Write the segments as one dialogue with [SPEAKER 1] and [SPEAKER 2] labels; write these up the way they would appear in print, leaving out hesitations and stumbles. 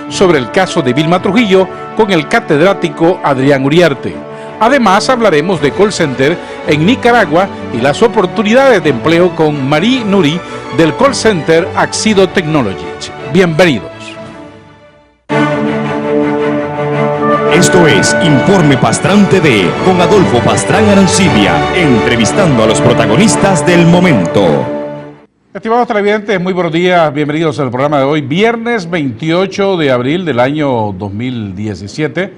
[SPEAKER 1] sobre el caso de Vilma Trujillo con el catedrático Adrián Uriarte. Además, hablaremos de call center en Nicaragua y las oportunidades de empleo con Marie Nuri del call center Axido Technologies. Bienvenidos.
[SPEAKER 2] Esto es Informe Pastrán TV con Adolfo Pastrán Arancibia, entrevistando a los protagonistas del momento.
[SPEAKER 1] Estimados televidentes, muy buenos días, bienvenidos al programa de hoy, viernes 28 de abril del año 2017.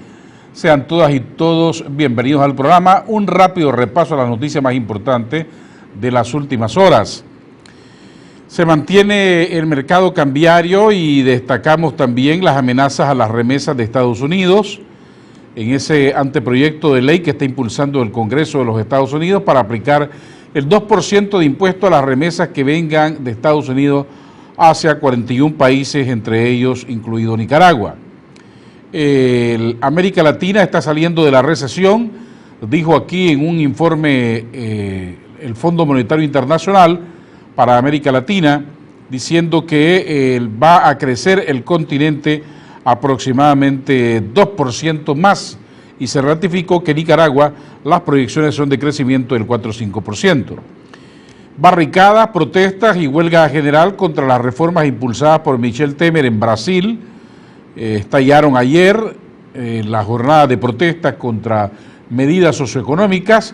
[SPEAKER 1] Sean todas y todos bienvenidos al programa. Un rápido repaso a las noticias más importantes de las últimas horas. Se mantiene el mercado cambiario y destacamos también las amenazas a las remesas de Estados Unidos en ese anteproyecto de ley que está impulsando el Congreso de los Estados Unidos para aplicar el 2% de impuesto a las remesas que vengan de Estados Unidos hacia 41 países, entre ellos incluido Nicaragua. América Latina está saliendo de la recesión, dijo aquí en un informe el Fondo Monetario Internacional para América Latina, diciendo que va a crecer el continente aproximadamente 2% más, y se ratificó que Nicaragua las proyecciones son de crecimiento del 4 o 5%. Barricadas, protestas y huelga general contra las reformas impulsadas por Michel Temer en Brasil. Estallaron ayer las jornadas de protestas contra medidas socioeconómicas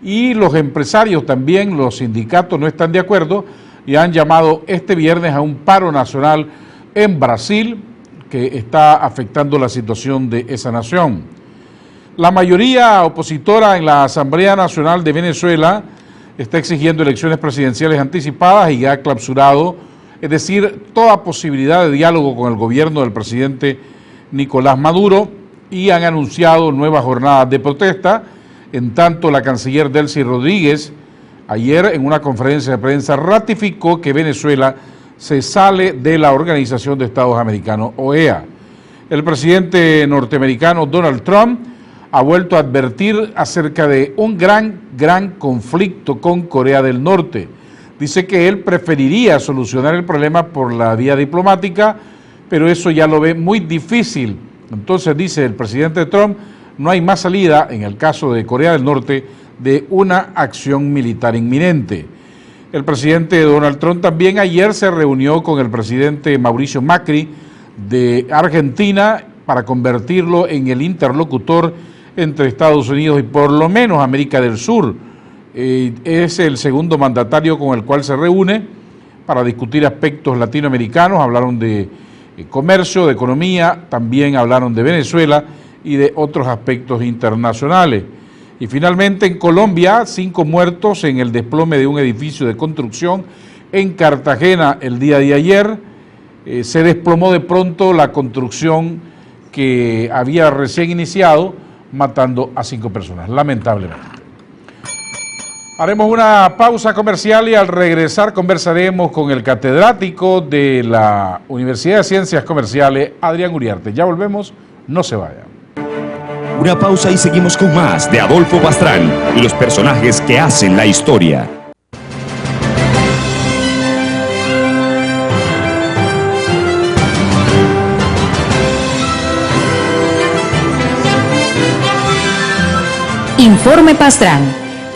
[SPEAKER 1] y los empresarios también, los sindicatos no están de acuerdo y han llamado este viernes a un paro nacional en Brasil que está afectando la situación de esa nación. La mayoría opositora en la Asamblea Nacional de Venezuela está exigiendo elecciones presidenciales anticipadas y ha clausurado, es decir, toda posibilidad de diálogo con el gobierno del presidente Nicolás Maduro, y han anunciado nuevas jornadas de protesta. En tanto, la canciller Delcy Rodríguez ayer en una conferencia de prensa ratificó que Venezuela se sale de la Organización de Estados Americanos, OEA. El presidente norteamericano Donald Trump ha vuelto a advertir acerca de un gran conflicto con Corea del Norte. Dice que él preferiría solucionar el problema por la vía diplomática, pero eso ya lo ve muy difícil. Entonces, dice el presidente Trump, no hay más salida, en el caso de Corea del Norte, de una acción militar inminente. El presidente Donald Trump también ayer se reunió con el presidente Mauricio Macri de Argentina para convertirlo en el interlocutor entre Estados Unidos y por lo menos América del Sur. Es el segundo mandatario con el cual se reúne para discutir aspectos latinoamericanos. Hablaron de comercio, de economía, también hablaron de Venezuela y de otros aspectos internacionales. Y finalmente en Colombia, 5 muertos en el desplome de un edificio de construcción en Cartagena el día de ayer. Se desplomó de pronto la construcción que había recién iniciado, matando a 5 personas, lamentablemente. Haremos una pausa comercial y al regresar conversaremos con el catedrático de la Universidad de Ciencias Comerciales, Adrián Uriarte. Ya volvemos, no se vayan.
[SPEAKER 2] Una pausa y seguimos con más de Adolfo Pastrán y los personajes que hacen la historia.
[SPEAKER 3] Informe Pastrán,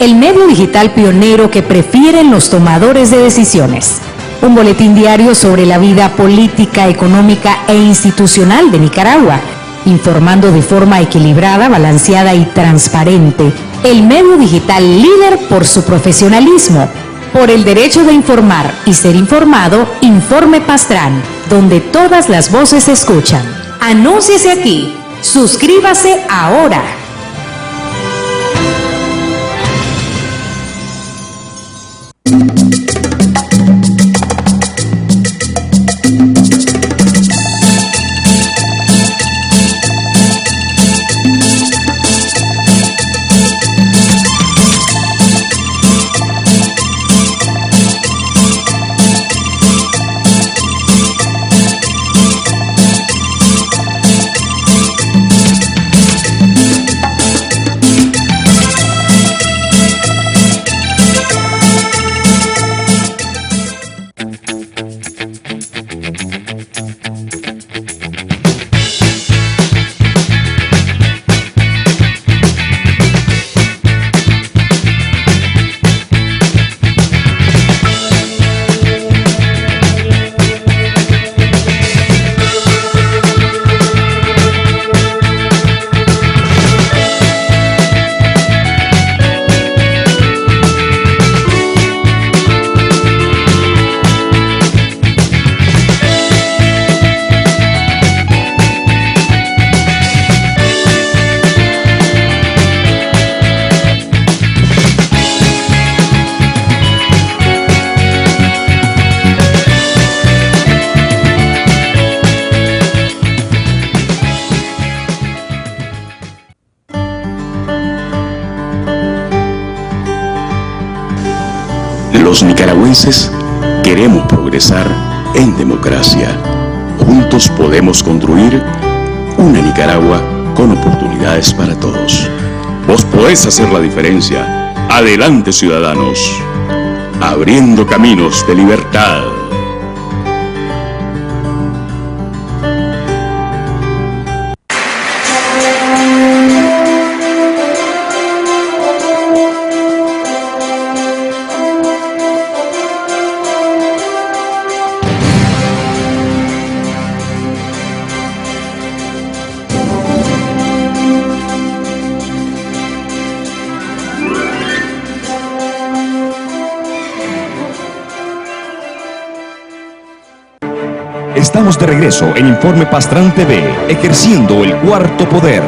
[SPEAKER 3] el medio digital pionero que prefieren los tomadores de decisiones. Un boletín diario sobre la vida política, económica e institucional de Nicaragua, informando de forma equilibrada, balanceada y transparente. El medio digital líder por su profesionalismo, por el derecho de informar y ser informado. Informe Pastrán, donde todas las voces se escuchan. Anúnciese aquí. Suscríbase ahora.
[SPEAKER 2] Los nicaragüenses queremos progresar en democracia. Juntos podemos construir una Nicaragua con oportunidades para todos. Vos podés hacer la diferencia. Adelante, ciudadanos. Abriendo caminos de libertad. Estamos de regreso en Informe Pastrán TV, ejerciendo el cuarto poder.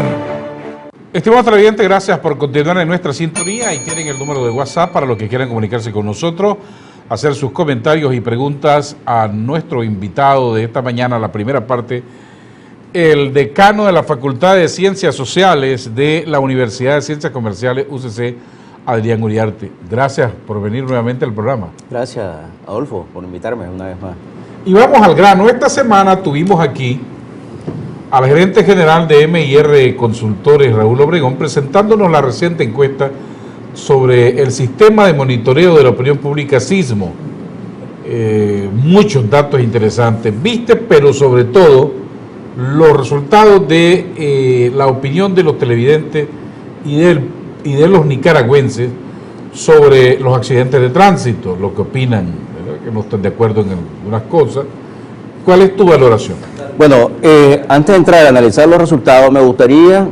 [SPEAKER 1] Estimados televidentes, gracias por continuar en nuestra sintonía y tienen el número de WhatsApp para los que quieran comunicarse con nosotros, hacer sus comentarios y preguntas a nuestro invitado de esta mañana, la primera parte, el decano de la Facultad de Ciencias Sociales de la Universidad de Ciencias Comerciales, UCC, Adrián Uriarte. Gracias por venir nuevamente al programa.
[SPEAKER 4] Gracias, Adolfo, por invitarme una vez más.
[SPEAKER 1] Y vamos al grano. Esta semana tuvimos aquí al gerente general de M&R Consultores, Raúl Obregón, presentándonos la reciente encuesta sobre el sistema de monitoreo de la opinión pública Sismo. Muchos datos interesantes, pero sobre todo los resultados de la opinión de los televidentes y de los nicaragüenses sobre los accidentes de tránsito, lo que opinan, que no están de acuerdo en algunas cosas. ¿Cuál es tu valoración?
[SPEAKER 4] Bueno, antes de entrar a analizar los resultados, me gustaría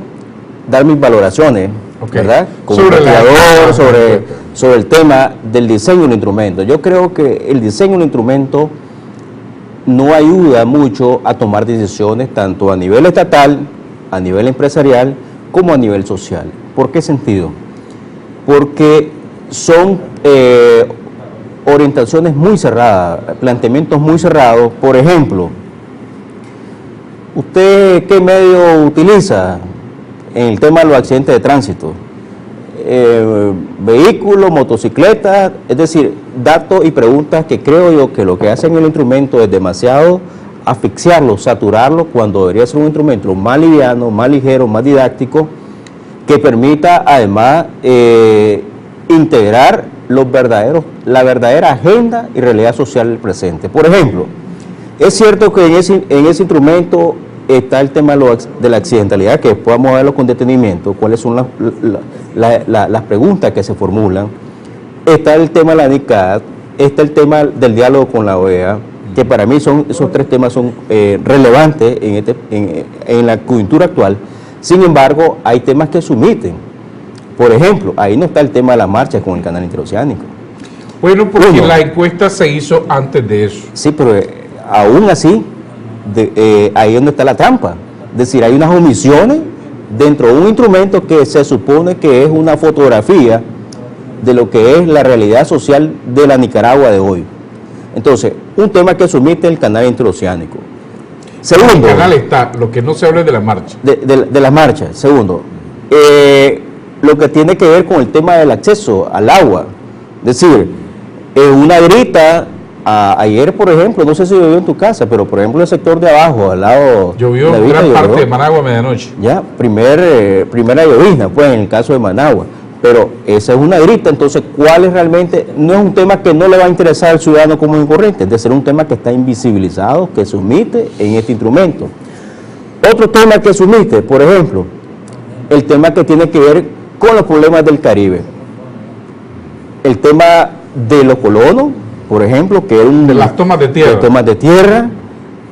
[SPEAKER 4] dar mis valoraciones, ¿verdad? Como investigador sobre el tema del diseño de un instrumento. Yo creo que el diseño de un instrumento no ayuda mucho a tomar decisiones tanto a nivel estatal, a nivel empresarial, como a nivel social. ¿Por qué sentido? Porque son orientaciones muy cerradas, planteamientos muy cerrados. Por ejemplo, ¿usted qué medio utiliza en el tema de los accidentes de tránsito? Vehículo, motocicleta, es decir, datos y preguntas que creo yo que lo que hacen el instrumento es demasiado asfixiarlo, saturarlo, cuando debería ser un instrumento más liviano, más ligero, más didáctico, que permita además integrar la verdadera agenda y realidad social del presente. Por ejemplo, es cierto que en ese instrumento está el tema de la accidentalidad, que después vamos a verlo con detenimiento, cuáles son las preguntas que se formulan. Está el tema de la NICAD, está el tema del diálogo con la OEA, que para mí esos tres temas son relevantes en la coyuntura actual. Sin embargo, hay temas que se omiten. Por ejemplo, ahí no está el tema de la marcha con el canal interoceánico.
[SPEAKER 1] Bueno, porque la encuesta se hizo antes de eso.
[SPEAKER 4] Sí, pero aún así, ahí es donde está la trampa. Es decir, hay unas omisiones dentro de un instrumento que se supone que es una fotografía de lo que es la realidad social de la Nicaragua de hoy. Entonces, un tema que se omite el canal interoceánico. Segundo,
[SPEAKER 1] el canal está, lo que no se habla es de la marcha.
[SPEAKER 4] De las marchas. Segundo, lo que tiene que ver con el tema del acceso al agua. Es decir, una grita, ayer por ejemplo, no sé si llovió en tu casa, pero por ejemplo el sector de abajo, al lado...
[SPEAKER 1] Llovió gran parte de Managua a medianoche.
[SPEAKER 4] Ya, primera llovizna, pues en el caso de Managua. Pero esa es una grita, entonces, ¿cuál es realmente? No es un tema que no le va a interesar al ciudadano común y corriente, es decir, un tema que está invisibilizado, que se omite en este instrumento. Otro tema que se omite, por ejemplo, el tema que tiene que ver con los problemas del Caribe. El tema de los colonos, por ejemplo, que era de
[SPEAKER 1] las tomas de tierra.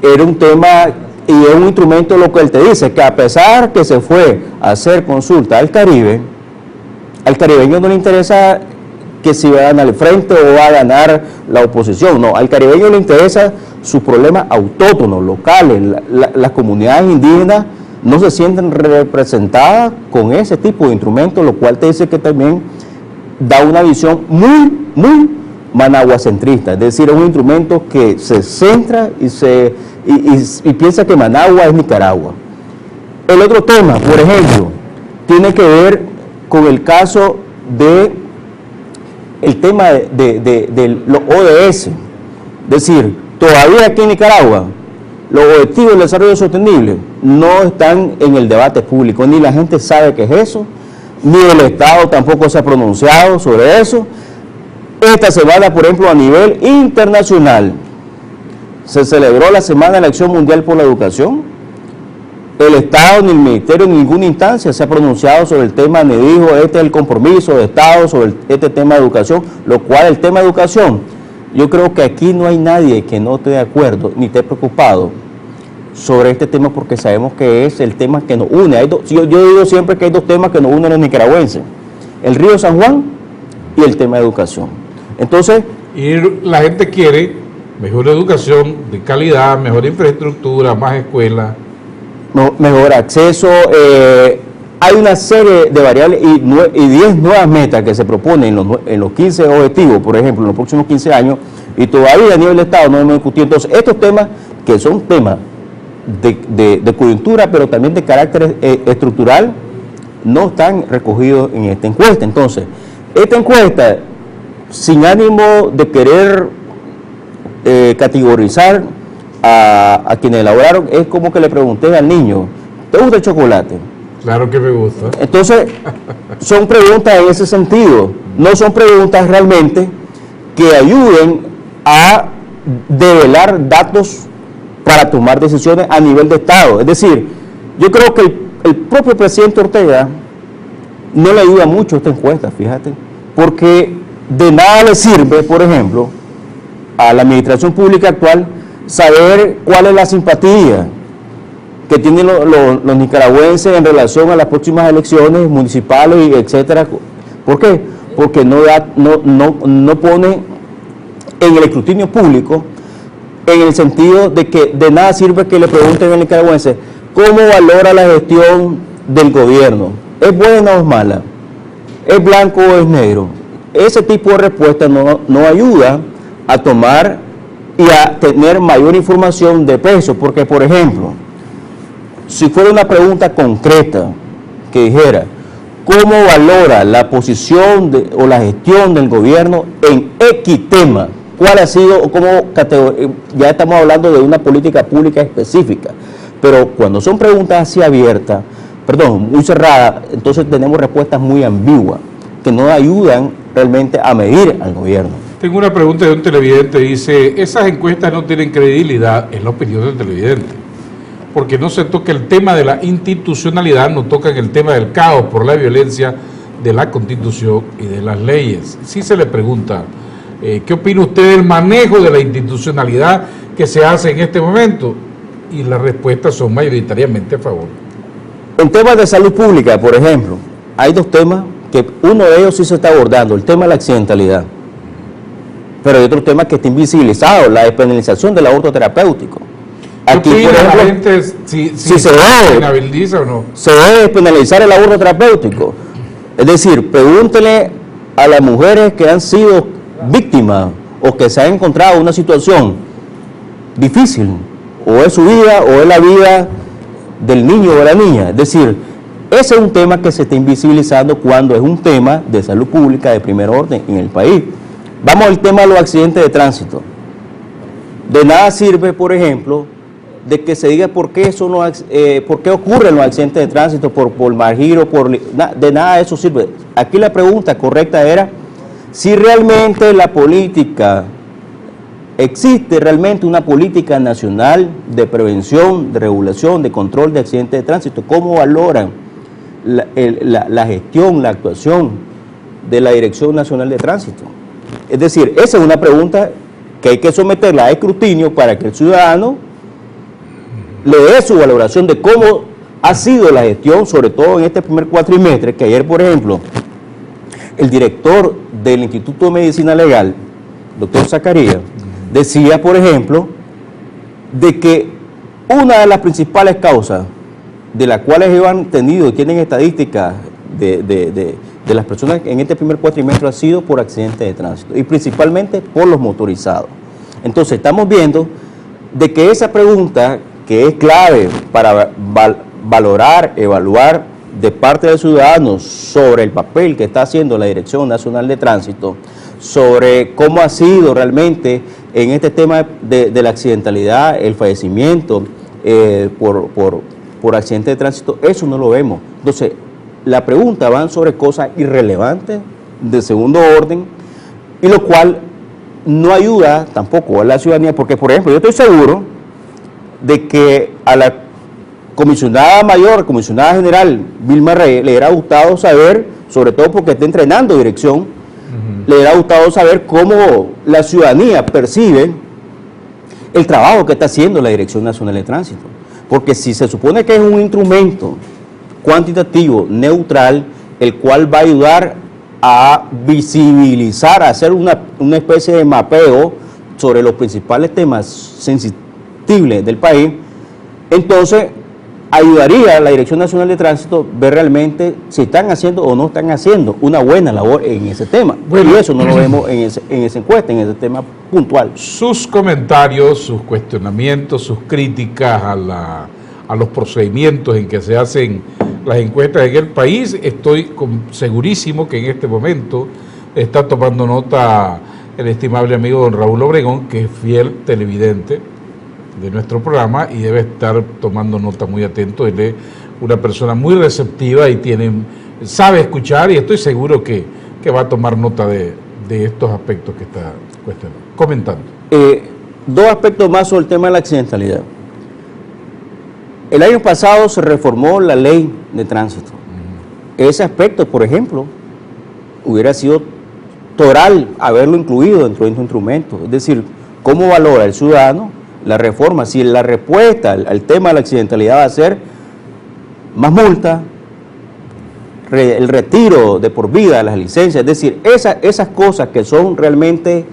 [SPEAKER 4] Era un tema y es un instrumento lo que él te dice, que a pesar que se fue a hacer consulta al Caribe, al caribeño no le interesa que si va a ganar el frente o va a ganar la oposición, no, al caribeño le interesa sus problemas autóctonos, locales, las comunidades indígenas no se sienten representadas con ese tipo de instrumentos, lo cual te dice que también da una visión muy managuacentrista, es decir, es un instrumento que se centra y piensa que Managua es Nicaragua. El otro tema, por ejemplo, tiene que ver con el caso de el tema de los ODS. Es decir, todavía aquí en Nicaragua, los objetivos del desarrollo sostenible no están en el debate público, ni la gente sabe qué es eso, ni el Estado tampoco se ha pronunciado sobre eso. Esta semana, por ejemplo, a nivel internacional, se celebró la Semana de la Acción Mundial por la Educación. El Estado, ni el Ministerio, ni ninguna instancia se ha pronunciado sobre el tema, ni dijo este es el compromiso de Estado sobre este tema de educación, lo cual el tema de educación, yo creo que aquí no hay nadie que no esté de acuerdo, ni esté preocupado sobre este tema, porque sabemos que es el tema que nos une. Yo digo siempre que hay dos temas que nos unen a los nicaragüenses, el río San Juan y el tema de educación. Entonces,
[SPEAKER 1] y la gente quiere mejor educación de calidad, mejor infraestructura, más escuelas,
[SPEAKER 4] mejor acceso. Hay una serie de variables y 10 nuevas metas que se proponen en los 15 objetivos, por ejemplo, en los próximos 15 años, y todavía a nivel de Estado no hemos discutido. Entonces, estos temas, que son temas de coyuntura, pero también de carácter estructural, no están recogidos en esta encuesta. Entonces, esta encuesta, sin ánimo de querer categorizar a quienes elaboraron, es como que le pregunté al niño, ¿te gusta el chocolate?
[SPEAKER 1] Claro que me gusta.
[SPEAKER 4] Entonces, son preguntas en ese sentido, no son preguntas realmente que ayuden a develar datos para tomar decisiones a nivel de Estado. Es decir, yo creo que el propio presidente Ortega no le ayuda mucho a esta encuesta, fíjate, porque de nada le sirve, por ejemplo, a la administración pública actual saber cuál es la simpatía que tienen los nicaragüenses en relación a las próximas elecciones municipales, y etcétera. ¿Por qué? Porque no pone en el escrutinio público, en el sentido de que de nada sirve que le pregunten al nicaragüense cómo valora la gestión del gobierno. ¿Es buena o es mala? ¿Es blanco o es negro? Ese tipo de respuesta no ayuda a tomar y a tener mayor información de peso, porque, por ejemplo, si fuera una pregunta concreta que dijera ¿cómo valora la posición o la gestión del gobierno en X tema? ¿Cuál ha sido o cómo ya estamos hablando de una política pública específica? Pero cuando son preguntas así abiertas, muy cerradas, entonces tenemos respuestas muy ambiguas que no ayudan realmente a medir al gobierno.
[SPEAKER 1] Tengo una pregunta de un televidente, dice, esas encuestas no tienen credibilidad, es la opinión del televidente, porque no se toca el tema de la institucionalidad, no tocan el tema del caos por la violencia de la Constitución y de las leyes. Sí se le pregunta, ¿qué opina usted del manejo de la institucionalidad que se hace en este momento? Y las respuestas son mayoritariamente a favor.
[SPEAKER 4] En temas de salud pública, por ejemplo, hay dos temas que uno de ellos sí se está abordando, el tema de la accidentalidad. Pero hay otro tema que está invisibilizado, la despenalización del aborto terapéutico. Aquí, por ejemplo,
[SPEAKER 1] la gente si
[SPEAKER 4] se
[SPEAKER 1] penaliza o no?
[SPEAKER 4] Se debe despenalizar el aborto terapéutico. Es decir, pregúntele a las mujeres que han sido víctimas o que se han encontrado en una situación difícil, o es su vida o es la vida del niño o de la niña. Es decir, ese es un tema que se está invisibilizando cuando es un tema de salud pública de primer orden en el país. Vamos al tema de los accidentes de tránsito. De nada sirve, por ejemplo, de que se diga por qué ocurren los accidentes de tránsito, por mal giro, de nada de eso sirve. Aquí la pregunta correcta era si realmente la política, existe realmente una política nacional de prevención, de regulación, de control de accidentes de tránsito. ¿Cómo valoran la gestión, la actuación de la Dirección Nacional de Tránsito? Es decir, esa es una pregunta que hay que someterla a escrutinio para que el ciudadano le dé su valoración de cómo ha sido la gestión, sobre todo en este primer cuatrimestre, que ayer, por ejemplo, el director del Instituto de Medicina Legal, doctor Zacarías, decía, por ejemplo, de que una de las principales causas de las cuales ellos han tenido y tienen estadísticas de las personas en este primer cuatrimestre ha sido por accidentes de tránsito y principalmente por los motorizados. Entonces estamos viendo de que esa pregunta, que es clave para valorar, evaluar de parte de ciudadanos sobre el papel que está haciendo la Dirección Nacional de Tránsito, sobre cómo ha sido realmente en este tema de la accidentalidad, el fallecimiento por accidente de tránsito, eso no lo vemos. Entonces, la pregunta van sobre cosas irrelevantes, de segundo orden, y lo cual no ayuda tampoco a la ciudadanía, porque, por ejemplo, yo estoy seguro de que a la comisionada mayor, comisionada general Vilma Reyes, le hubiera gustado saber, sobre todo porque está entrenando dirección, le hubiera gustado saber cómo la ciudadanía percibe el trabajo que está haciendo la Dirección Nacional de Tránsito. Porque si se supone que es un instrumento cuantitativo, neutral, el cual va a ayudar a visibilizar, a hacer una especie de mapeo sobre los principales temas sensibles del país, entonces ayudaría a la Dirección Nacional de Tránsito ver realmente si están haciendo o no están haciendo una buena labor en ese tema. Bueno, y eso no lo vemos en esa encuesta, en ese tema puntual.
[SPEAKER 1] Sus comentarios, sus cuestionamientos, sus críticas a los procedimientos en que se hacen las encuestas en el país, estoy segurísimo que en este momento está tomando nota el estimable amigo don Raúl Obregón, que es fiel televidente de nuestro programa y debe estar tomando nota muy atento. Él es una persona muy receptiva y sabe escuchar, y estoy seguro que va a tomar nota de estos aspectos que está comentando.
[SPEAKER 4] Dos aspectos más sobre el tema de la accidentalidad. El año pasado se reformó la ley de tránsito. Ese aspecto, por ejemplo, hubiera sido toral haberlo incluido dentro de este instrumento. Es decir, ¿cómo valora el ciudadano la reforma? Si la respuesta al tema de la accidentalidad va a ser más multa, el retiro de por vida de las licencias, es decir, esas cosas que son realmente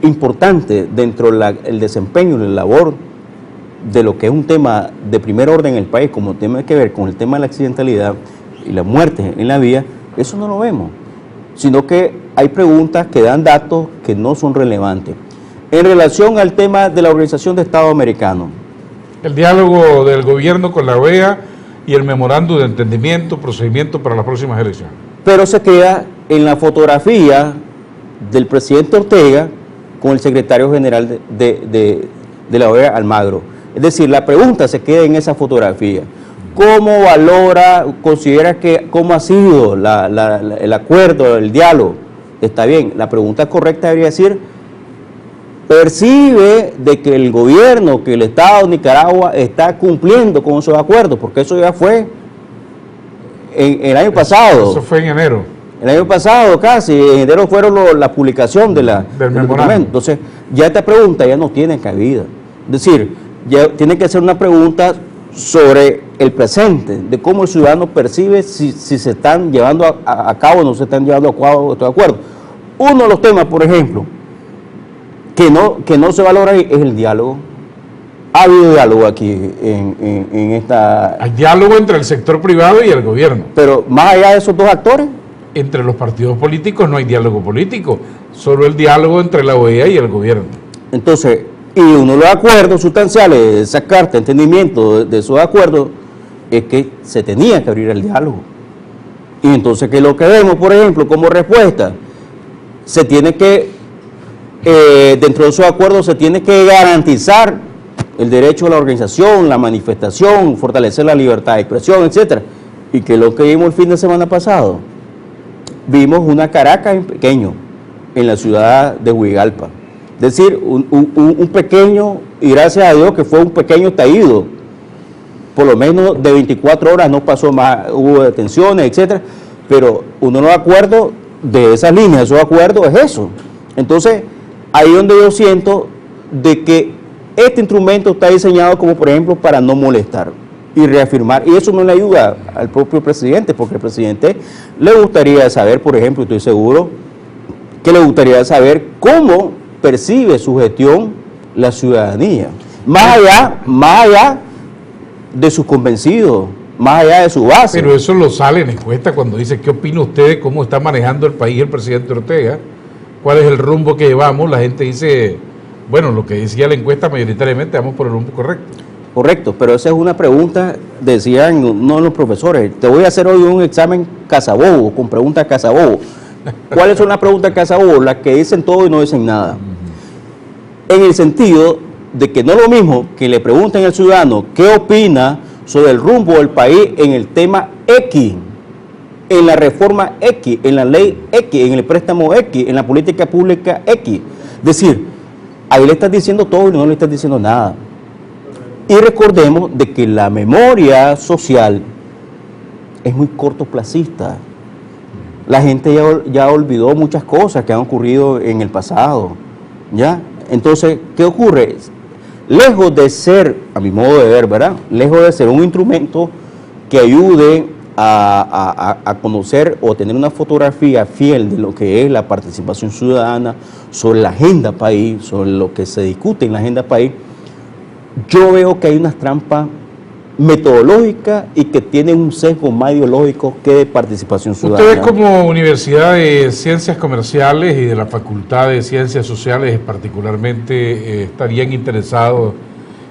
[SPEAKER 4] importantes dentro del desempeño y la labor de lo que es un tema de primer orden en el país, como tiene que ver con el tema de la accidentalidad y la muerte en la vía, eso no lo vemos, sino que hay preguntas que dan datos que no son relevantes. En relación al tema de la Organización de Estados Americanos.
[SPEAKER 1] El diálogo del gobierno con la OEA y el memorando de entendimiento, procedimiento para las próximas elecciones.
[SPEAKER 4] Pero se queda en la fotografía del presidente Ortega con el secretario general de la OEA, Almagro. Es decir, la pregunta se queda en esa fotografía. ¿Cómo valora, considera que cómo ha sido el acuerdo, el diálogo? Está bien, la pregunta correcta debería decir, ¿percibe de que el gobierno, que el Estado de Nicaragua está cumpliendo con esos acuerdos? Porque eso ya fue en el año pasado.
[SPEAKER 1] Eso fue en enero.
[SPEAKER 4] El año pasado casi, en enero fueron la publicación del documento. Entonces, ya esta pregunta ya no tiene cabida. Es decir, ya tiene que ser una pregunta sobre el presente, de cómo el ciudadano percibe si se están llevando a cabo o no se están llevando a cabo estos acuerdos. Uno de los temas, por ejemplo, que no se valora es el diálogo. Ha habido diálogo aquí en esta...
[SPEAKER 1] Hay diálogo entre el sector privado y el gobierno.
[SPEAKER 4] Pero más allá de esos dos actores...
[SPEAKER 1] Entre los partidos políticos no hay diálogo político, solo el diálogo entre la OEA y el gobierno.
[SPEAKER 4] Entonces, y uno de los acuerdos sustanciales de esa carta de entendimiento de esos acuerdos es que se tenía que abrir el diálogo. Y entonces, que lo que vemos, por ejemplo, como respuesta, se tiene que, dentro de esos acuerdos, se tiene que garantizar el derecho a la organización, la manifestación, fortalecer la libertad de expresión, etcétera. Y que lo que vimos el fin de semana pasado, vimos una Caracas en pequeño, en la ciudad de Huigalpa. Es decir, un pequeño, y gracias a Dios que fue un pequeño estallido, por lo menos de 24 horas no pasó más, hubo detenciones, etcétera, pero uno de los acuerdos de esas líneas, esos acuerdos es eso. Entonces, ahí donde yo siento de que este instrumento está diseñado como, por ejemplo, para no molestar y reafirmar, y eso no le ayuda al propio presidente, porque el presidente le gustaría saber, por ejemplo, estoy seguro que le gustaría saber cómo percibe su gestión la ciudadanía, más allá de sus convencidos, más allá de su base.
[SPEAKER 1] Pero eso lo sale en encuesta cuando dice, ¿qué opina usted de cómo está manejando el país el presidente Ortega? ¿Cuál es el rumbo que llevamos? La gente dice, bueno, lo que decía la encuesta mayoritariamente, vamos por el rumbo correcto.
[SPEAKER 4] Correcto, pero esa es una pregunta, decían uno de los profesores, te voy a hacer hoy un examen cazabobo, con preguntas cazabobo. ¿Cuáles son las preguntas que hace Hugo? Las que dicen todo y no dicen nada. En el sentido de que no es lo mismo que le pregunten al ciudadano qué opina sobre el rumbo del país en el tema X, en la reforma X, en la ley X, en el préstamo X, en la política pública X. Es decir, ahí le estás diciendo todo y no le estás diciendo nada. Y recordemos de que la memoria social es muy cortoplacista. La gente ya olvidó muchas cosas que han ocurrido en el pasado, ¿ya? Entonces, ¿qué ocurre? Lejos de ser, a mi modo de ver, ¿verdad? Lejos de ser un instrumento que ayude a conocer o tener una fotografía fiel de lo que es la participación ciudadana sobre la agenda país, sobre lo que se discute en la agenda país, yo veo que hay unas trampas metodológicas y que tienen un sesgo más ideológico que de participación ciudadana.
[SPEAKER 1] Ustedes como Universidad de Ciencias Comerciales y de la Facultad de Ciencias Sociales particularmente estarían interesados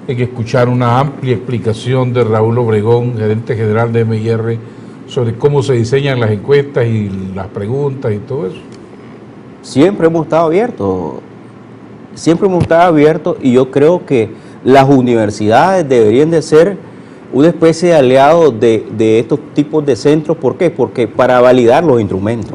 [SPEAKER 1] en escuchar una amplia explicación de Raúl Obregón, gerente general de MIR, sobre cómo se diseñan las encuestas y las preguntas y todo eso.
[SPEAKER 4] Siempre hemos estado abiertos y yo creo que las universidades deberían de ser una especie de aliado de estos tipos de centros. ¿Por qué? Porque para validar los instrumentos.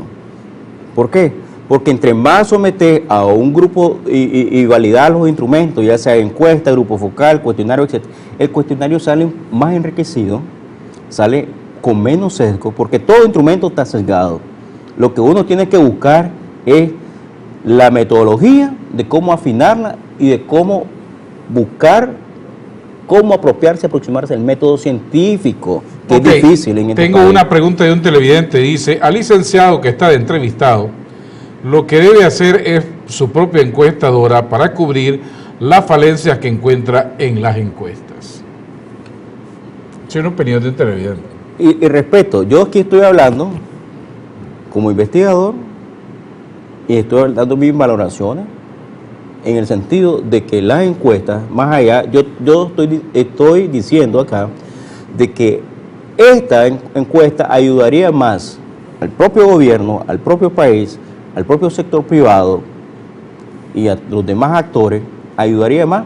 [SPEAKER 4] ¿Por qué? Porque entre más someter a un grupo y validar los instrumentos, ya sea encuesta, grupo focal, cuestionario, etc., el cuestionario sale más enriquecido, sale con menos sesgo, porque todo instrumento está sesgado. Lo que uno tiene que buscar es la metodología de cómo afinarla y de cómo buscar cómo aproximarse al método científico, que es difícil en este
[SPEAKER 1] Tengo
[SPEAKER 4] país.
[SPEAKER 1] una pregunta de un televidente, dice, al licenciado que está de entrevistado, lo que debe hacer es su propia encuestadora para cubrir las falencias que encuentra en las encuestas. Es una opinión de un televidente.
[SPEAKER 4] Y respeto, yo aquí estoy hablando como investigador y estoy dando mis valoraciones en el sentido de que las encuestas, más allá, yo estoy diciendo acá de que esta encuesta ayudaría más al propio gobierno, al propio país, al propio sector privado y a los demás actores, ayudaría más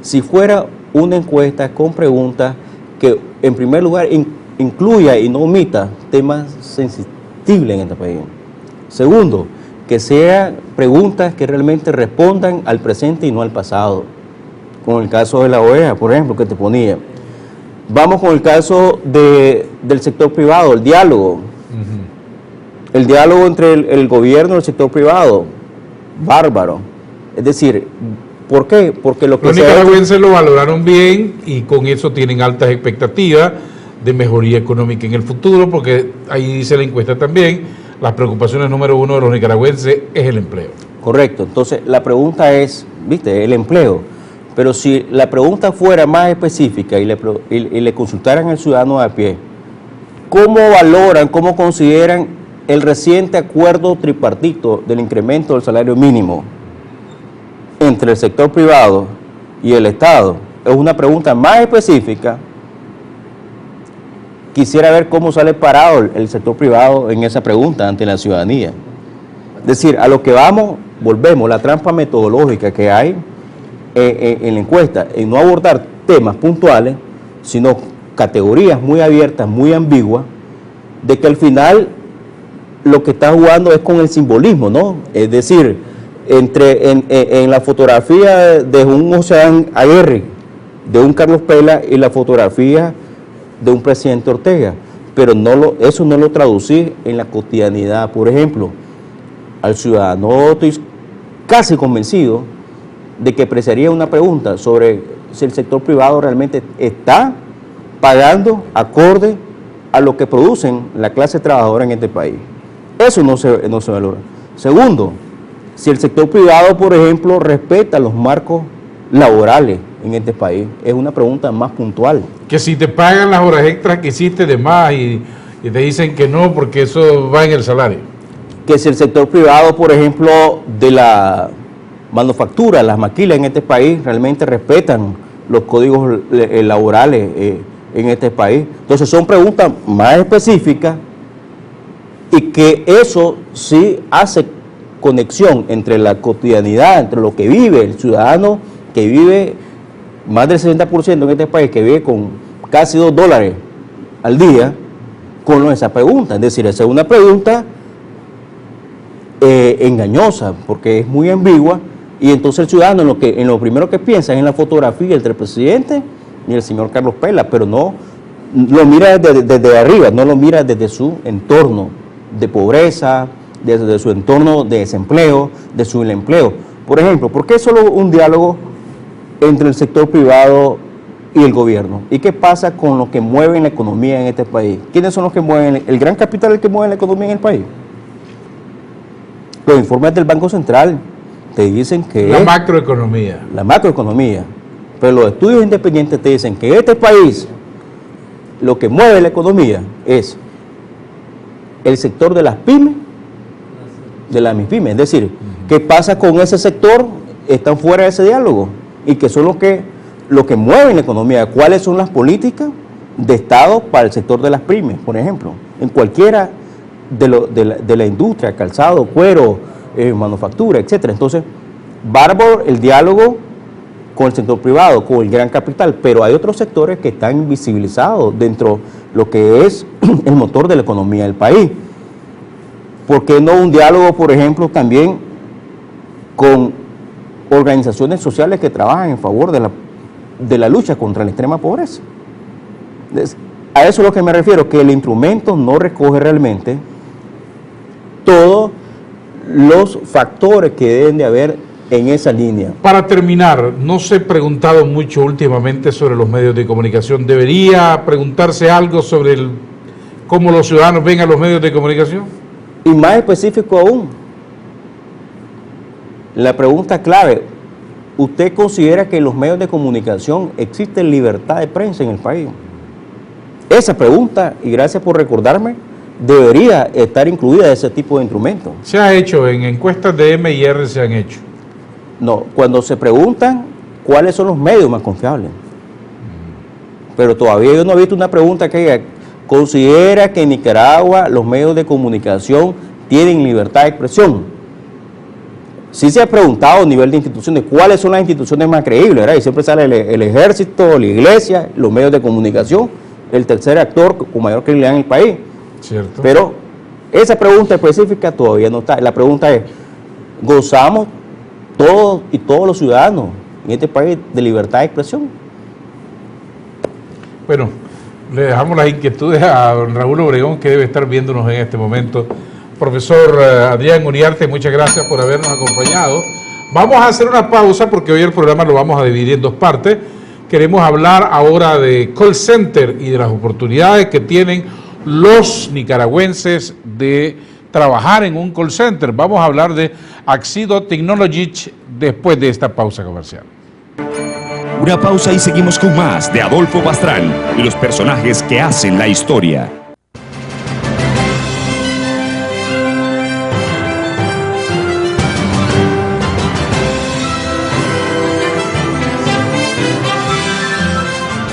[SPEAKER 4] si fuera una encuesta con preguntas que en primer lugar incluya y no omita temas sensibles en este país. Segundo, que sean preguntas que realmente respondan al presente y no al pasado. Con el caso de la OEA, por ejemplo, que te ponía. Vamos con el caso del sector privado, el diálogo. El diálogo entre el gobierno y el sector privado, bárbaro. Es decir, ¿por qué? Porque lo que
[SPEAKER 1] los nicaragüenses lo valoraron bien y con eso tienen altas expectativas de mejoría económica en el futuro, porque ahí dice la encuesta también, las preocupaciones número uno de los nicaragüenses es el empleo.
[SPEAKER 4] Correcto, entonces la pregunta es, viste, el empleo, pero si la pregunta fuera más específica y le consultaran al ciudadano de a pie, ¿cómo valoran, cómo consideran el reciente acuerdo tripartito del incremento del salario mínimo entre el sector privado y el Estado? Es una pregunta más específica. Quisiera ver cómo sale parado el sector privado en esa pregunta ante la ciudadanía. Es decir, a lo que vamos, volvemos, la trampa metodológica que hay en la encuesta, en no abordar temas puntuales, sino categorías muy abiertas, muy ambiguas, de que al final lo que está jugando es con el simbolismo, ¿no? Es decir, en la fotografía de un José Aguirre, de un Carlos Pela y la fotografía de un presidente Ortega, pero eso no lo traducí en la cotidianidad. Por ejemplo, al ciudadano estoy casi convencido de que apreciaría una pregunta sobre si el sector privado realmente está pagando acorde a lo que producen la clase trabajadora en este país. Eso no se valora. Segundo, si el sector privado, por ejemplo, respeta los marcos laborales en este país, es una pregunta más puntual.
[SPEAKER 1] Que si te pagan las horas extras que hiciste de más y te dicen que no porque eso va en el salario.
[SPEAKER 4] Que si el sector privado, por ejemplo, de la manufactura, las maquilas en este país, realmente respetan los códigos laborales en este país. Entonces son preguntas más específicas y que eso sí hace conexión entre la cotidianidad, entre lo que vive el ciudadano, que vive más del 60% en este país, que vive con casi $2 al día, con esa pregunta. Es decir, esa es una pregunta engañosa, porque es muy ambigua, y entonces el ciudadano en lo primero que piensa es en la fotografía entre el presidente y el señor Carlos Pela, pero no lo mira desde arriba, no lo mira desde su entorno de pobreza, desde su entorno de desempleo, de su empleo. Por ejemplo, ¿por qué solo un diálogo entre el sector privado y el gobierno? ¿Y qué pasa con lo que mueve la economía en este país? ¿Quiénes son los que mueven? ¿El gran capital es el que mueve la economía en el país? Los informes del Banco Central te dicen que...
[SPEAKER 1] La macroeconomía.
[SPEAKER 4] La macroeconomía. Pero los estudios independientes te dicen que en este país lo que mueve la economía es el sector de las pymes, de las MIPYME. Es decir, ¿qué pasa con ese sector? Están fuera de ese diálogo. Y que son lo que mueven la economía. ¿Cuáles son las políticas de Estado para el sector de las pymes, por ejemplo? En cualquiera de la industria, calzado, cuero, manufactura, etcétera. Entonces, bárbaro el diálogo con el sector privado, con el gran capital, pero hay otros sectores que están invisibilizados dentro de lo que es el motor de la economía del país. ¿Por qué no un diálogo, por ejemplo, también con organizaciones sociales que trabajan en favor de la lucha contra la extrema pobreza? A eso es lo que me refiero, que el instrumento no recoge realmente todos los factores que deben de haber en esa línea.
[SPEAKER 1] Para terminar, no se he preguntado mucho últimamente sobre los medios de comunicación. ¿Debería preguntarse algo sobre cómo los ciudadanos ven a los medios de comunicación?
[SPEAKER 4] Y más específico aún, la pregunta clave: ¿usted considera que en los medios de comunicación existe libertad de prensa en el país? Esa pregunta, y gracias por recordarme, debería estar incluida en ese tipo de instrumentos.
[SPEAKER 1] Se ha hecho, en encuestas de M&R se han hecho.
[SPEAKER 4] No, cuando se preguntan cuáles son los medios más confiables. Pero todavía yo no he visto una pregunta que diga: ¿considera que en Nicaragua los medios de comunicación tienen libertad de expresión? Sí se ha preguntado a nivel de instituciones cuáles son las instituciones más creíbles, ¿verdad? Y siempre sale el ejército, la iglesia, los medios de comunicación, el tercer actor con mayor credibilidad en el país.
[SPEAKER 1] Cierto.
[SPEAKER 4] Pero esa pregunta específica todavía no está. La pregunta es: ¿gozamos todos y todos los ciudadanos en este país de libertad de expresión?
[SPEAKER 1] Bueno, le dejamos las inquietudes a don Raúl Obregón, que debe estar viéndonos en este momento. Profesor Adrián Uriarte, muchas gracias por habernos acompañado. Vamos a hacer una pausa porque hoy el programa lo vamos a dividir en dos partes. Queremos hablar ahora de call center y de las oportunidades que tienen los nicaragüenses de trabajar en un call center. Vamos a hablar de Axido Technologies después de esta pausa comercial.
[SPEAKER 2] Una pausa y seguimos con más de Adolfo Pastrán y los personajes que hacen la historia.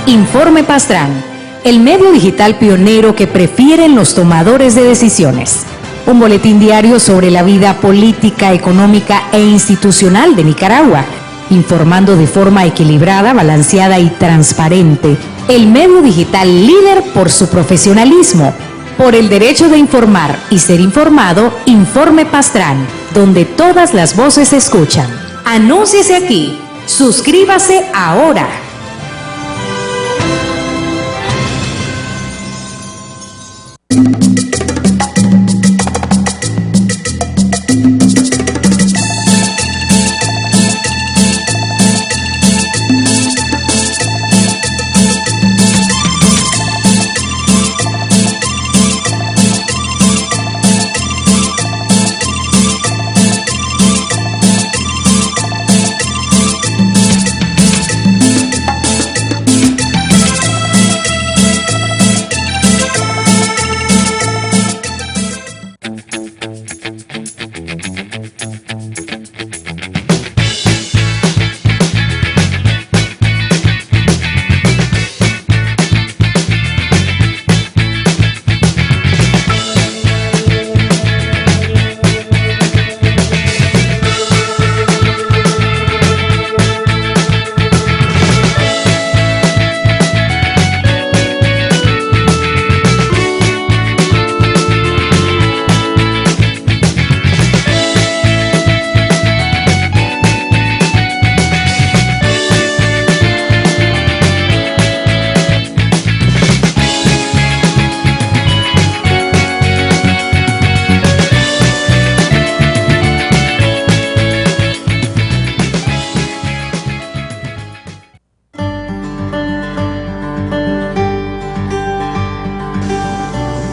[SPEAKER 3] Informe Pastrán, el medio digital pionero que prefieren los tomadores de decisiones. Un boletín diario sobre la vida política, económica e institucional de Nicaragua, informando de forma equilibrada, balanceada y transparente. El medio digital líder por su profesionalismo, por el derecho de informar y ser informado. Informe Pastrán, donde todas las voces se escuchan. Anúnciese aquí. Suscríbase ahora.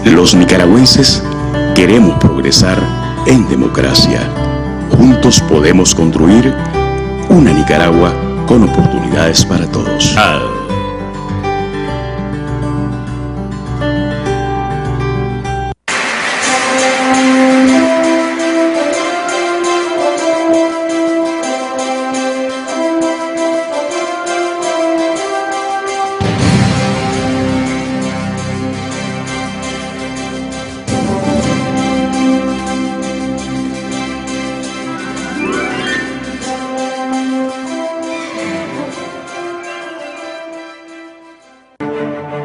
[SPEAKER 2] Los nicaragüenses queremos progresar en democracia. Juntos podemos construir una Nicaragua con oportunidades para todos.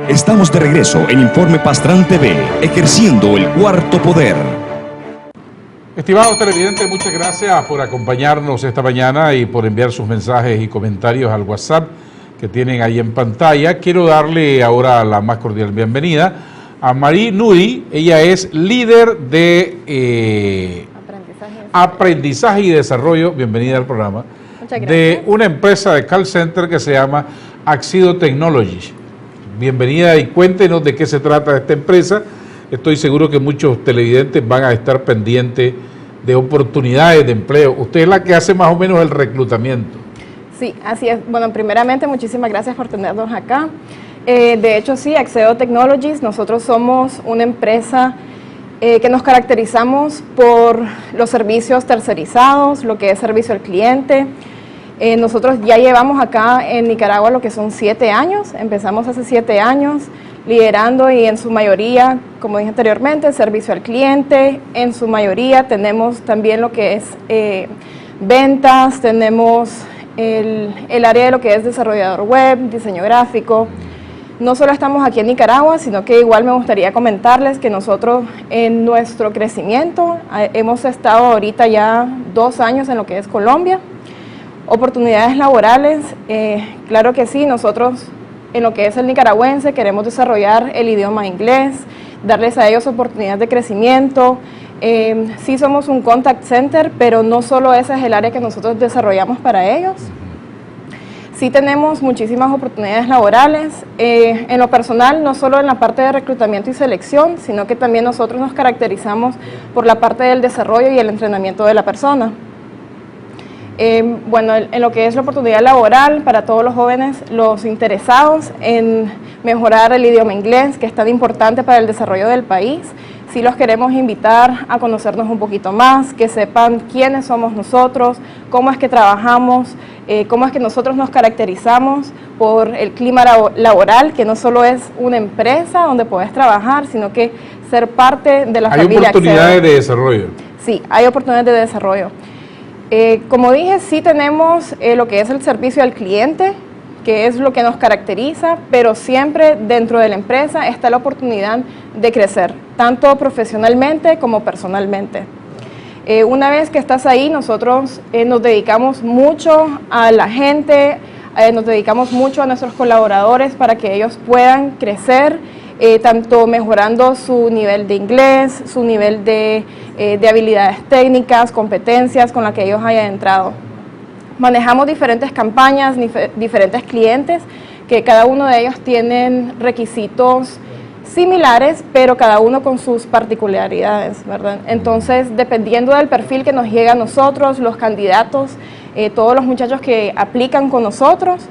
[SPEAKER 5] Estamos de regreso en Informe Pastrán TV, ejerciendo el cuarto poder.
[SPEAKER 1] Estimados televidentes, muchas gracias por acompañarnos esta mañana y por enviar sus mensajes y comentarios al WhatsApp que tienen ahí en pantalla. Quiero darle ahora la más cordial bienvenida a Marie Nuri. Ella es líder de aprendizaje y desarrollo, bienvenida al programa, de una empresa de call center que se llama Axido Technologies. Bienvenida y cuéntenos de qué se trata esta empresa. Estoy seguro que muchos televidentes van a estar pendientes de oportunidades de empleo. Usted es la que hace más o menos el reclutamiento.
[SPEAKER 6] Sí, así es. Bueno, primeramente, muchísimas gracias por tenernos acá. De hecho, sí, Axido Technologies, nosotros somos una empresa que nos caracterizamos por los servicios tercerizados, lo que es servicio al cliente. Nosotros ya llevamos acá en Nicaragua lo que son 7 años, empezamos hace 7 años liderando y en su mayoría, como dije anteriormente, servicio al cliente, en su mayoría tenemos también lo que es ventas, tenemos el área de lo que es desarrollador web, diseño gráfico. No solo estamos aquí en Nicaragua, sino que igual me gustaría comentarles que nosotros en nuestro crecimiento hemos estado ahorita ya 2 años en lo que es Colombia. Oportunidades laborales, claro que sí, nosotros en lo que es el nicaragüense queremos desarrollar el idioma inglés, darles a ellos oportunidades de crecimiento. Sí somos un contact center, pero no solo ese es el área que nosotros desarrollamos para ellos. Sí tenemos muchísimas oportunidades laborales, en lo personal, no solo en la parte de reclutamiento y selección, sino que también nosotros nos caracterizamos por la parte del desarrollo y el entrenamiento de la persona. Bueno, en lo que es la oportunidad laboral para todos los jóvenes, los interesados en mejorar el idioma inglés, que es tan importante para el desarrollo del país, sí los queremos invitar a conocernos un poquito más, que sepan quiénes somos nosotros, cómo es que trabajamos, cómo es que nosotros nos caracterizamos por el clima laboral, que no solo es una empresa donde puedes trabajar, sino que ser parte de la familia.
[SPEAKER 1] ¿Hay oportunidades de desarrollo?
[SPEAKER 6] Sí, hay oportunidades de desarrollo. Como dije, sí tenemos lo que es el servicio al cliente, que es lo que nos caracteriza, pero siempre dentro de la empresa está la oportunidad de crecer, tanto profesionalmente como personalmente. Una vez que estás ahí, nosotros nos dedicamos mucho a la gente, nos dedicamos mucho a nuestros colaboradores para que ellos puedan crecer, tanto mejorando su nivel de inglés, su nivel de habilidades técnicas, competencias con las que ellos hayan entrado. Manejamos diferentes campañas, diferentes clientes, que cada uno de ellos tienen requisitos similares, pero cada uno con sus particularidades, ¿verdad? Entonces, dependiendo del perfil que nos llega a nosotros, los candidatos, todos los muchachos que aplican con nosotros,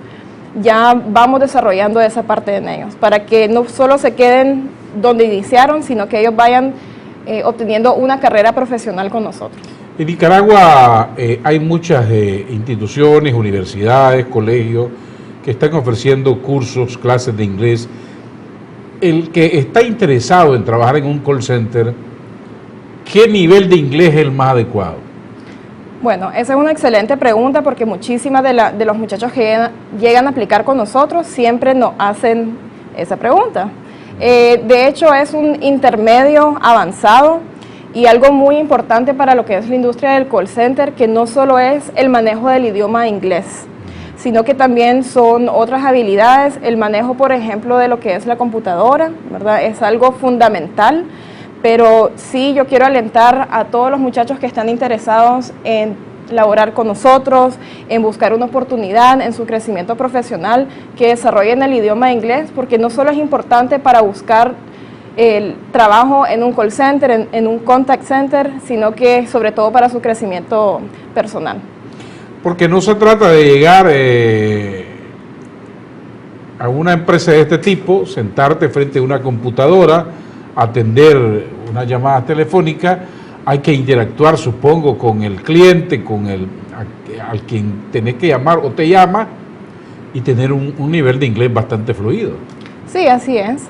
[SPEAKER 6] ya vamos desarrollando esa parte en ellos, para que no solo se queden donde iniciaron, sino que ellos vayan obteniendo una carrera profesional con nosotros.
[SPEAKER 1] En Nicaragua hay muchas instituciones, universidades, colegios que están ofreciendo cursos, clases de inglés. El que está interesado en trabajar en un call center, ¿qué nivel de inglés es el más adecuado?
[SPEAKER 6] Bueno, esa es una excelente pregunta porque muchísimas de los muchachos que llegan a aplicar con nosotros siempre nos hacen esa pregunta. De hecho, es un intermedio avanzado y algo muy importante para lo que es la industria del call center, que no solo es el manejo del idioma inglés, sino que también son otras habilidades. El manejo, por ejemplo, de lo que es la computadora, ¿verdad? Es algo fundamental. Pero sí, yo quiero alentar a todos los muchachos que están interesados en laborar con nosotros, en buscar una oportunidad en su crecimiento profesional, que desarrollen el idioma inglés, porque no solo es importante para buscar el trabajo en un call center, en un contact center, sino que sobre todo para su crecimiento personal.
[SPEAKER 1] Porque no se trata de llegar a una empresa de este tipo, sentarte frente a una computadora, atender una llamada telefónica. Hay que interactuar, supongo, con el cliente, al quien tenés que llamar o te llama, y tener un nivel de inglés bastante fluido.
[SPEAKER 6] Sí, así es.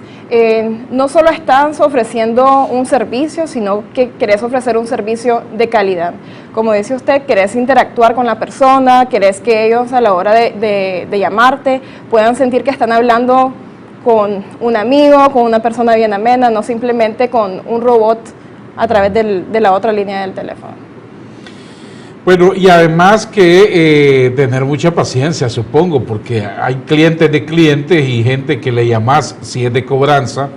[SPEAKER 6] No solo estás ofreciendo un servicio, sino que querés ofrecer un servicio de calidad. Como dice usted, querés interactuar con la persona, querés que ellos a la hora de llamarte puedan sentir que están hablando con un amigo, con una persona bien amena, no simplemente con un robot a través de la otra línea del teléfono.
[SPEAKER 1] Bueno, y además que tener mucha paciencia, supongo, porque hay clientes de clientes y gente que le llamas si es de cobranza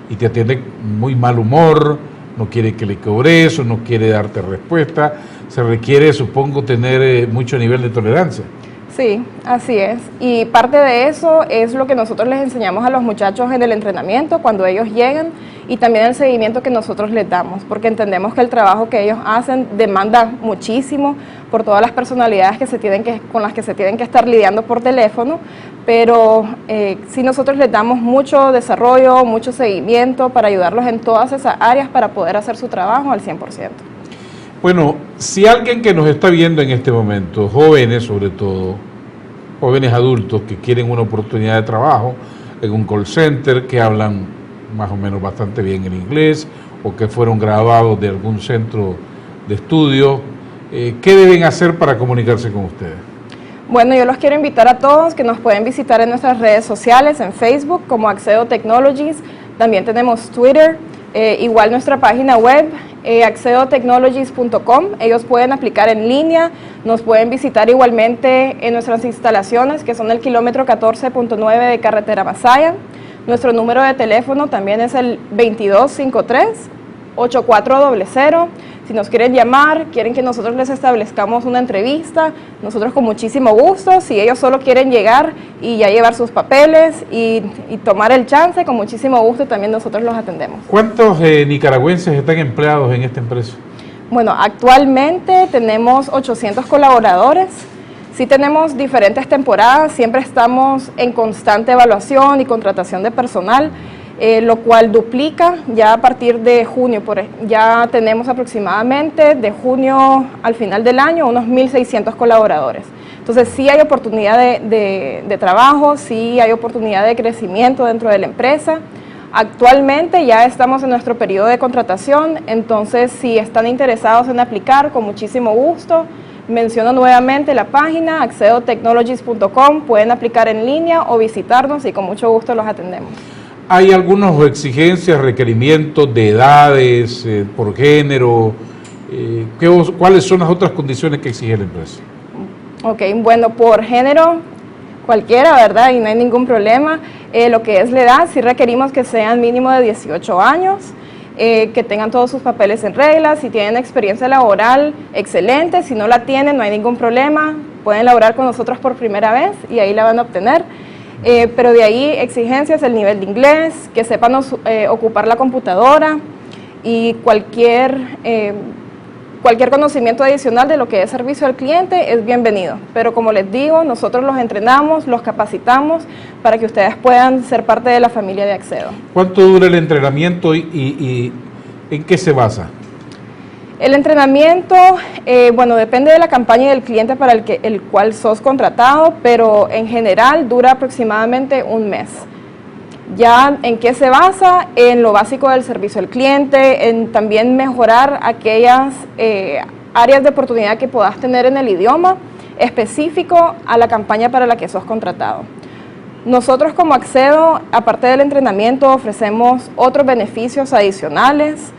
[SPEAKER 1] y te atiende muy mal humor, no quiere que le cobres o no quiere darte respuesta. Se requiere, supongo, tener mucho nivel de tolerancia.
[SPEAKER 6] Sí, así es. Y parte de eso es lo que nosotros les enseñamos a los muchachos en el entrenamiento cuando ellos llegan, y también el seguimiento que nosotros les damos, porque entendemos que el trabajo que ellos hacen demanda muchísimo por todas las personalidades con las que se tienen que estar lidiando por teléfono, pero sí nosotros les damos mucho desarrollo, mucho seguimiento para ayudarlos en todas esas áreas para poder hacer su trabajo al 100%.
[SPEAKER 1] Bueno, si alguien que nos está viendo en este momento, jóvenes sobre todo, jóvenes adultos que quieren una oportunidad de trabajo en un call center, que hablan más o menos bastante bien el inglés o que fueron graduados de algún centro de estudio, ¿qué deben hacer para comunicarse con ustedes?
[SPEAKER 6] Bueno, yo los quiero invitar a todos que nos pueden visitar en nuestras redes sociales, en Facebook como Accedo Technologies, también tenemos Twitter, igual nuestra página web, accedotechnologies.com. Ellos pueden aplicar en línea, nos pueden visitar igualmente en nuestras instalaciones, que son el kilómetro 14.9 de carretera Masaya. Nuestro número de teléfono también es el 2253-8400. Si nos quieren llamar, quieren que nosotros les establezcamos una entrevista, nosotros con muchísimo gusto. Si ellos solo quieren llegar y ya llevar sus papeles y tomar el chance, con muchísimo gusto también nosotros los atendemos.
[SPEAKER 1] ¿Cuántos nicaragüenses están empleados en esta empresa?
[SPEAKER 6] Bueno, actualmente tenemos 800 colaboradores. Sí tenemos diferentes temporadas, siempre estamos en constante evaluación y contratación de personal, lo cual duplica ya a partir de junio. Ya tenemos aproximadamente de junio al final del año unos 1.600 colaboradores. Entonces sí hay oportunidad de trabajo, sí hay oportunidad de crecimiento dentro de la empresa. Actualmente ya estamos en nuestro periodo de contratación, entonces si están interesados en aplicar, con muchísimo gusto. Menciono nuevamente la página accedotechnologies.com, pueden aplicar en línea o visitarnos y con mucho gusto los atendemos.
[SPEAKER 1] ¿Hay algunas exigencias, requerimientos de edades, por género? ¿Cuáles son las otras condiciones que exige la empresa?
[SPEAKER 6] Ok, bueno, por género cualquiera, ¿verdad? Y no hay ningún problema. Lo que es la edad, sí requerimos que sean mínimo de 18 años. Que tengan todos sus papeles en regla, si tienen experiencia laboral, excelente, si no la tienen, no hay ningún problema, pueden laborar con nosotros por primera vez y ahí la van a obtener, pero de ahí exigencias, el nivel de inglés, que sepan ocupar la computadora y cualquier conocimiento adicional de lo que es servicio al cliente es bienvenido, pero como les digo, nosotros los entrenamos, los capacitamos para que ustedes puedan ser parte de la familia de Accedo.
[SPEAKER 1] ¿Cuánto dura el entrenamiento y en qué se basa?
[SPEAKER 6] El entrenamiento, bueno, depende de la campaña y del cliente para el cual sos contratado, pero en general dura aproximadamente un mes. ¿Ya en qué se basa? En lo básico del servicio al cliente, en también mejorar aquellas áreas de oportunidad que puedas tener en el idioma específico a la campaña para la que sos contratado. Nosotros como Accedo, aparte del entrenamiento, ofrecemos otros beneficios adicionales.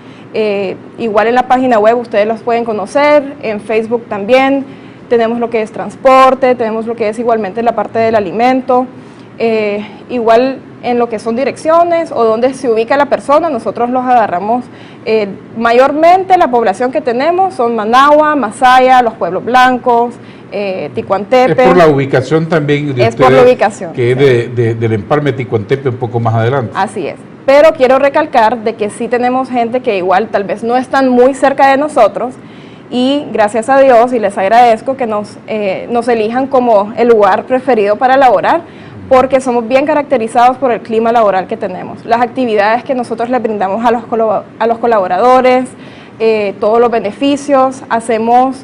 [SPEAKER 6] Igual en la página web ustedes los pueden conocer, en Facebook también. Tenemos lo que es transporte, tenemos lo que es igualmente la parte del alimento. Igual en lo que son direcciones o donde se ubica la persona, nosotros los agarramos. Mayormente la población que tenemos son Managua, Masaya, los Pueblos Blancos, Ticuantepe.
[SPEAKER 1] Es por la ubicación también de
[SPEAKER 6] ustedes, por la ubicación,
[SPEAKER 1] que
[SPEAKER 6] sí.
[SPEAKER 1] Es del Empalme Ticuantepe un poco más adelante.
[SPEAKER 6] Así es. pero quiero recalcar de que sí tenemos gente que igual tal vez no están muy cerca de nosotros, y gracias a Dios, y les agradezco que nos elijan como el lugar preferido para laborar, porque somos bien caracterizados por el clima laboral que tenemos, las actividades que nosotros les brindamos a los colaboradores, todos los beneficios, hacemos,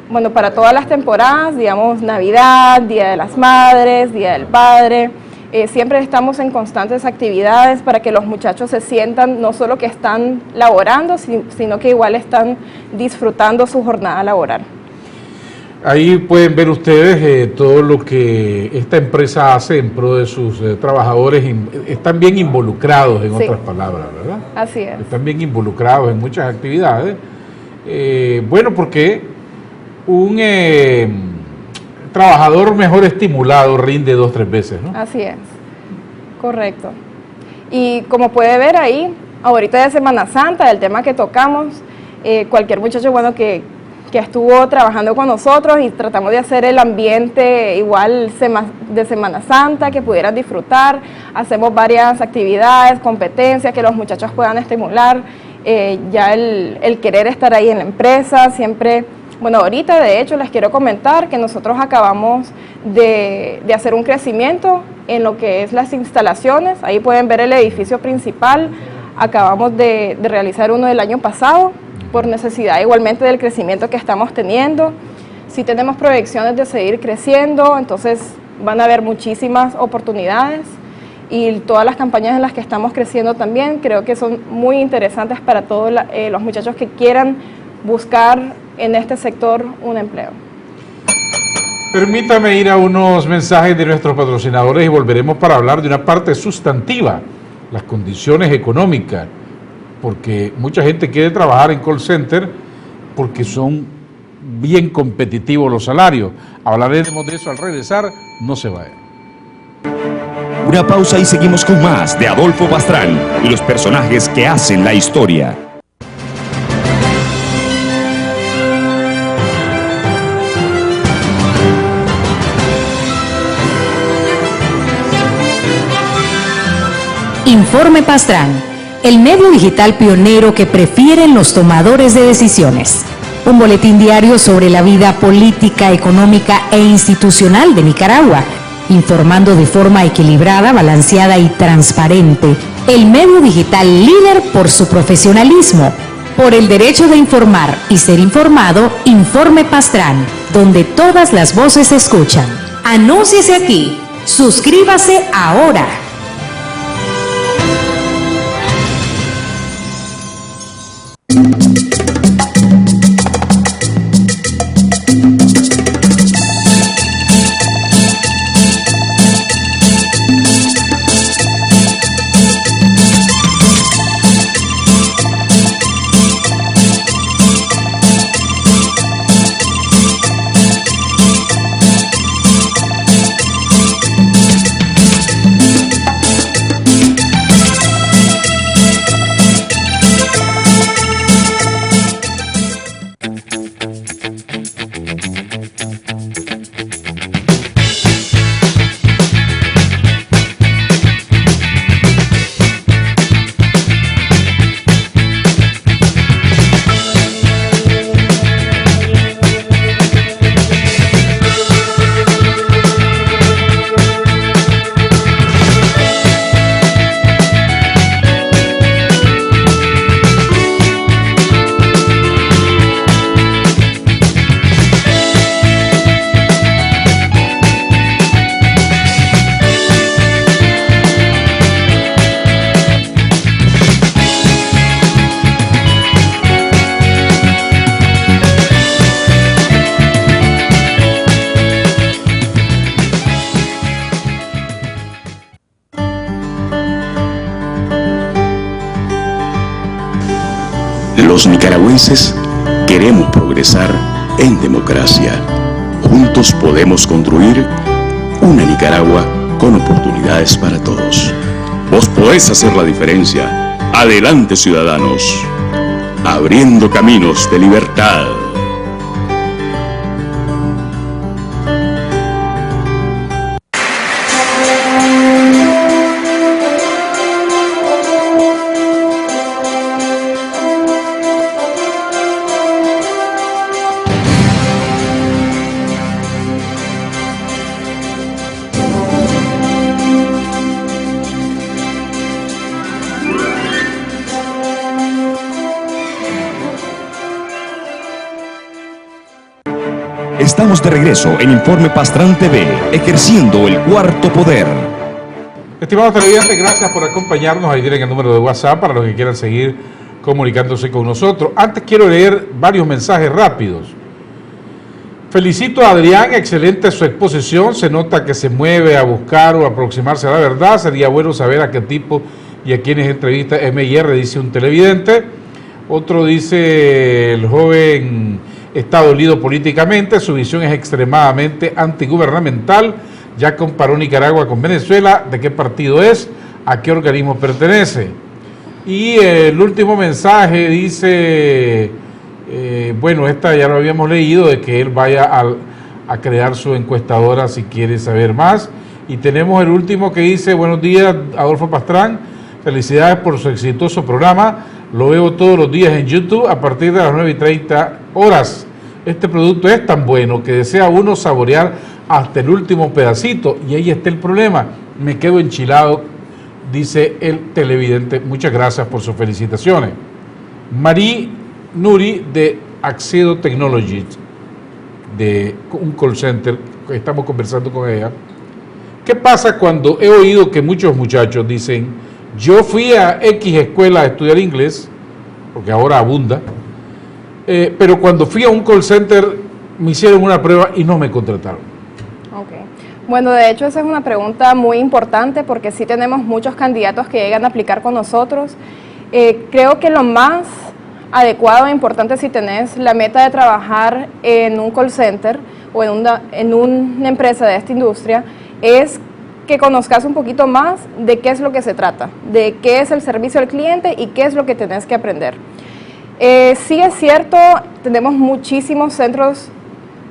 [SPEAKER 6] bueno, para todas las temporadas, digamos, Navidad, Día de las Madres, Día del Padre, siempre estamos en constantes actividades para que los muchachos se sientan no solo que están laborando, sino que igual están disfrutando su jornada laboral.
[SPEAKER 1] Ahí pueden ver ustedes todo lo que esta empresa hace en pro de sus trabajadores. Están bien involucrados, en otras palabras, ¿verdad?
[SPEAKER 6] Así es.
[SPEAKER 1] Están bien involucrados en muchas actividades. Bueno, porque un trabajador mejor estimulado rinde 2 o 3 veces, ¿no?
[SPEAKER 6] Así es, correcto. Y como puede ver ahí, ahorita de Semana Santa, el tema que tocamos, cualquier muchacho, bueno, que estuvo trabajando con nosotros y tratamos de hacer el ambiente igual de Semana Santa, que pudieran disfrutar. Hacemos varias actividades, competencias que los muchachos puedan estimular, ya el querer estar ahí en la empresa, siempre. Bueno, ahorita de hecho les quiero comentar que nosotros acabamos de hacer un crecimiento en lo que es las instalaciones. Ahí pueden ver el edificio principal, acabamos de realizar uno del año pasado, por necesidad igualmente del crecimiento que estamos teniendo. Sí tenemos proyecciones de seguir creciendo, entonces van a haber muchísimas oportunidades, y todas las campañas en las que estamos creciendo también creo que son muy interesantes para todos los muchachos que quieran buscar en este sector un empleo.
[SPEAKER 1] Permítame ir a unos mensajes de nuestros patrocinadores y volveremos para hablar de una parte sustantiva, las condiciones económicas, porque mucha gente quiere trabajar en call center porque son bien competitivos los salarios. Hablaremos de eso al regresar, no se vayan.
[SPEAKER 5] Una pausa y seguimos con más de Adolfo Pastrán y los personajes que hacen la historia.
[SPEAKER 3] Informe Pastrán, el medio digital pionero que prefieren los tomadores de decisiones. Un boletín diario sobre la vida política, económica e institucional de Nicaragua, informando de forma equilibrada, balanceada y transparente. El medio digital líder por su profesionalismo, por el derecho de informar y ser informado. Informe Pastrán, donde todas las voces se escuchan. Anúnciese aquí. Suscríbase ahora.
[SPEAKER 2] Los nicaragüenses queremos progresar en democracia. Juntos podemos construir una Nicaragua con oportunidades para todos. Vos podés hacer la diferencia. Adelante, ciudadanos. Abriendo caminos de libertad.
[SPEAKER 5] Estamos de regreso en Informe Pastrán TV, ejerciendo el cuarto poder.
[SPEAKER 1] Estimados televidentes, gracias por acompañarnos. Ahí tienen el número de WhatsApp para los que quieran seguir comunicándose con nosotros. Antes quiero leer varios mensajes rápidos. Felicito a Adrián, excelente su exposición, se nota que se mueve a buscar o aproximarse a la verdad. Sería bueno saber a qué tipo y a quiénes entrevista M&R, dice un televidente. Otro dice, el joven está dolido políticamente, su visión es extremadamente antigubernamental, ya comparó Nicaragua con Venezuela, ¿de qué partido es? ¿A qué organismo pertenece? Y el último mensaje dice, bueno, esta ya lo habíamos leído, de que él vaya a crear su encuestadora si quiere saber más. Y tenemos el último que dice, buenos días, Adolfo Pastrán, felicidades por su exitoso programa, lo veo todos los días en YouTube a partir de las 9:30 horas. Este producto es tan bueno que desea uno saborear hasta el último pedacito, y ahí está el problema, me quedo enchilado, dice el televidente. Muchas gracias por sus felicitaciones. Marie Nuri de Accedo Technologies, de un call center, estamos conversando con ella. ¿Qué pasa cuando he oído que muchos muchachos dicen, yo fui a X escuela a estudiar inglés, porque ahora abunda, pero cuando fui a un call center me hicieron una prueba y no me contrataron?
[SPEAKER 6] Bueno, de hecho esa es una pregunta muy importante porque sí tenemos muchos candidatos que llegan a aplicar con nosotros. Creo que lo más adecuado e importante, si tenés la meta de trabajar en un call center o en una empresa de esta industria, es que conozcas un poquito más de qué es lo que se trata, de qué es el servicio al cliente y qué es lo que tenés que aprender. Sí es cierto, tenemos muchísimos centros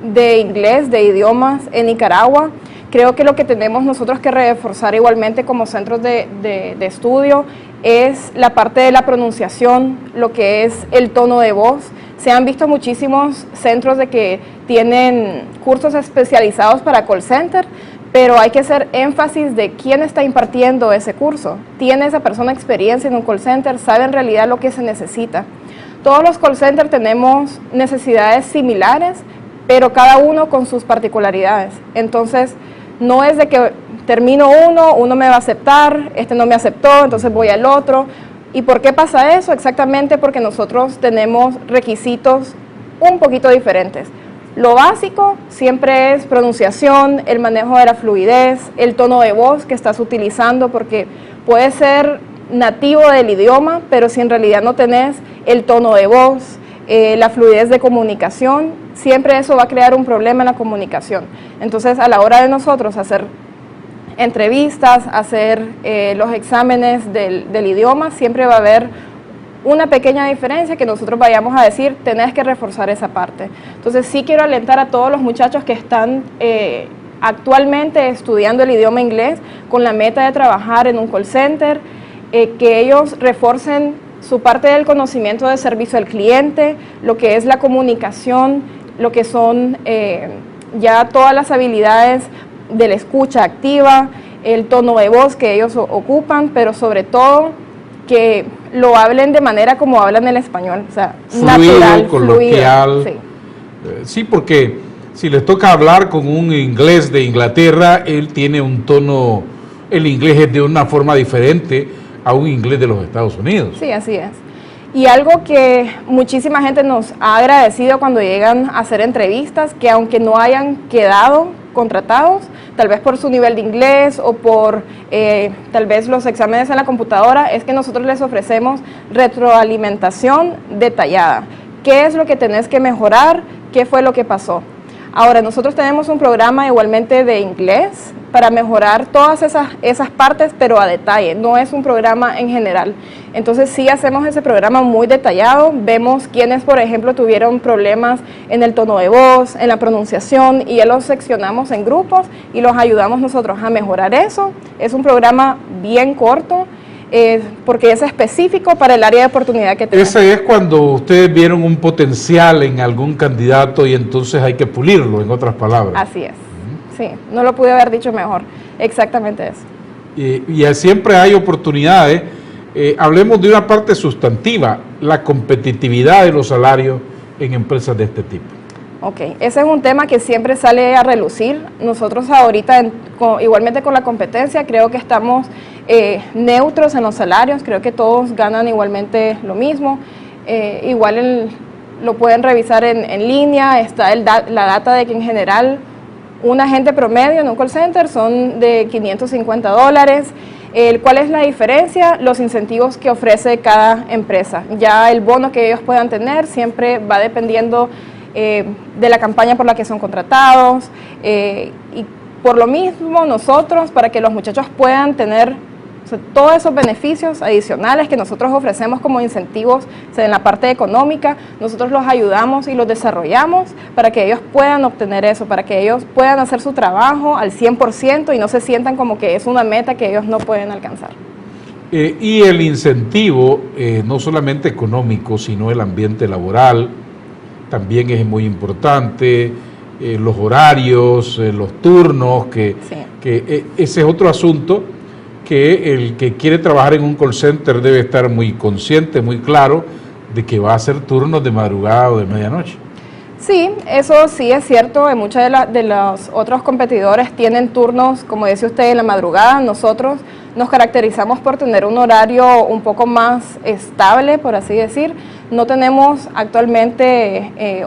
[SPEAKER 6] de inglés, de idiomas en Nicaragua. Creo que lo que tenemos nosotros que reforzar igualmente como centros de estudio es la parte de la pronunciación, lo que es el tono de voz. Se han visto muchísimos centros de que tienen cursos especializados para call center, pero hay que hacer énfasis de quién está impartiendo ese curso. ¿Tiene esa persona experiencia en un call center? ¿Sabe en realidad lo que se necesita? Todos los call centers tenemos necesidades similares, pero cada uno con sus particularidades. Entonces, no es de que termino uno me va a aceptar, este no me aceptó, entonces voy al otro. ¿Y por qué pasa eso? Exactamente porque nosotros tenemos requisitos un poquito diferentes. Lo básico siempre es pronunciación, el manejo de la fluidez, el tono de voz que estás utilizando, porque puede ser nativo del idioma, pero si en realidad no tenés el tono de voz, la fluidez de comunicación, siempre eso va a crear un problema en la comunicación. Entonces, a la hora de nosotros hacer entrevistas, hacer los exámenes del idioma, siempre va a haber una pequeña diferencia que nosotros vayamos a decir, tenés que reforzar esa parte. Entonces, sí quiero alentar a todos los muchachos que están actualmente estudiando el idioma inglés con la meta de trabajar en un call center, que ellos reforcen su parte del conocimiento de servicio al cliente, lo que es la comunicación, lo que son ya todas las habilidades de la escucha activa, el tono de voz que ellos ocupan, pero sobre todo que lo hablen de manera como hablan el español, o sea,
[SPEAKER 1] fluido,
[SPEAKER 6] natural,
[SPEAKER 1] coloquial.
[SPEAKER 6] Sí.
[SPEAKER 1] Sí, porque si les toca hablar con un inglés de Inglaterra, él tiene un tono, el inglés es de una forma diferente a un inglés de los Estados Unidos.
[SPEAKER 6] Sí, así es. Y algo que muchísima gente nos ha agradecido cuando llegan a hacer entrevistas, que aunque no hayan quedado contratados, tal vez por su nivel de inglés o por tal vez los exámenes en la computadora, es que nosotros les ofrecemos retroalimentación detallada. ¿Qué es lo que tenés que mejorar? ¿Qué fue lo que pasó? Ahora, nosotros tenemos un programa igualmente de inglés para mejorar todas esas partes, pero a detalle, no es un programa en general. Entonces sí hacemos ese programa muy detallado, vemos quiénes, por ejemplo, tuvieron problemas en el tono de voz, en la pronunciación, y ya los seccionamos en grupos y los ayudamos nosotros a mejorar eso. Es un programa bien corto, porque es específico para el área de oportunidad que tenemos.
[SPEAKER 1] Ese es cuando ustedes vieron un potencial en algún candidato y entonces hay que pulirlo, en otras palabras.
[SPEAKER 6] Así es. Sí, no lo pude haber dicho mejor, exactamente eso.
[SPEAKER 1] Y siempre hay oportunidades. Hablemos de una parte sustantiva, la competitividad de los salarios en empresas de este tipo.
[SPEAKER 6] Ok, ese es un tema que siempre sale a relucir. Nosotros ahorita, igualmente con la competencia, creo que estamos neutros en los salarios, creo que todos ganan igualmente lo mismo. Igual lo pueden revisar en línea, está la data de que en general un agente promedio en un call center son de $550. ¿Cuál es la diferencia? Los incentivos que ofrece cada empresa. Ya el bono que ellos puedan tener siempre va dependiendo de la campaña por la que son contratados, y por lo mismo nosotros, para que los muchachos puedan tener todos esos beneficios adicionales que nosotros ofrecemos como incentivos en la parte económica, nosotros los ayudamos y los desarrollamos para que ellos puedan obtener eso, para que ellos puedan hacer su trabajo al 100% y no se sientan como que es una meta que ellos no pueden alcanzar.
[SPEAKER 1] Y el incentivo, no solamente económico, sino el ambiente laboral, también es muy importante, los horarios, los turnos, que ese es otro asunto que el que quiere trabajar en un call center debe estar muy consciente, muy claro de que va a hacer turnos de madrugada o de medianoche.
[SPEAKER 6] Sí, eso sí es cierto. En muchos de los otros competidores tienen turnos, como dice usted, en la madrugada. Nosotros nos caracterizamos por tener un horario un poco más estable, por así decir. No tenemos actualmente